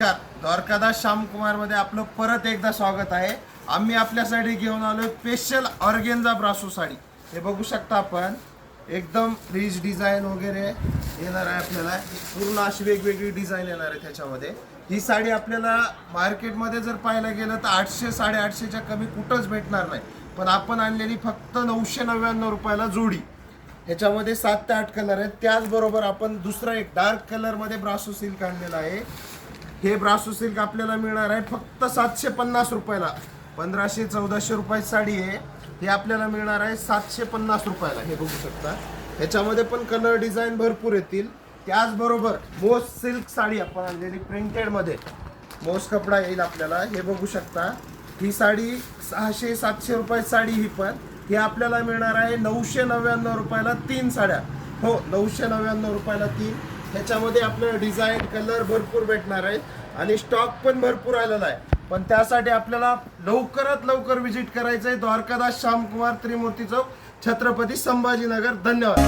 द्वारकादास श्यामकुमार मध्ये आपलं परत एकदा स्वागत आहे। आम्ही आपल्यासाठी घेऊन आलोय स्पेशल ऑर्गेन्झा ब्रासो साडी। हे बघू शकता आपण, एकदम रिच डिझाईन वगैरे येणार आहे आपल्याला, पूर्ण अशी वेगवेगळी डिझाईन येणार आहे त्याच्यामध्ये। ही साडी आपल्याला मार्केटमध्ये जर पाहायला गेलं तर 800 850च्या कमी कुठंच भेटणार नाही, पण आपण आणलेली फक्त 999 रुपयाला जोडी। ह्याच्यामध्ये 7 ते 8 कलर आहेत। त्याचबरोबर आपण दुसरा एक डार्क कलर मध्ये ब्रासो सिल्क आणलेला आहे। हे ब्रासो सिल्क आपल्याला मिळणार आहे फक्त 750 रुपयाला। 1500-1400 रुपयाची साडी आहे, हे आपल्याला मिळणार आहे 750 रुपयाला। हे बघू शकता, ह्याच्यामध्ये पण कलर डिझाईन भरपूर येतील। त्याचबरोबर मोस सिल्क साडी आपण आणलेली प्रिंटेड मध्ये, मोस कपडा येईल आपल्याला। हे बघू शकता, ही साडी 600-700 रुपयाची साडी, ही पण ही आपल्याला मिळणार आहे 999 रुपयाला 3 साड्या। हो, 999 रुपयाला 3। ह्याच्यामध्ये आपल्याला डिझाईन कलर भरपूर भेटणार आहे आणि स्टॉक पण भरपूर आलेला आहे। पण त्यासाठी आपल्याला लवकरात लवकर विजिट करायचं आहे द्वारकादास श्यामकुमार, त्रिमूर्ती चौक, छत्रपती संभाजीनगर। धन्यवाद।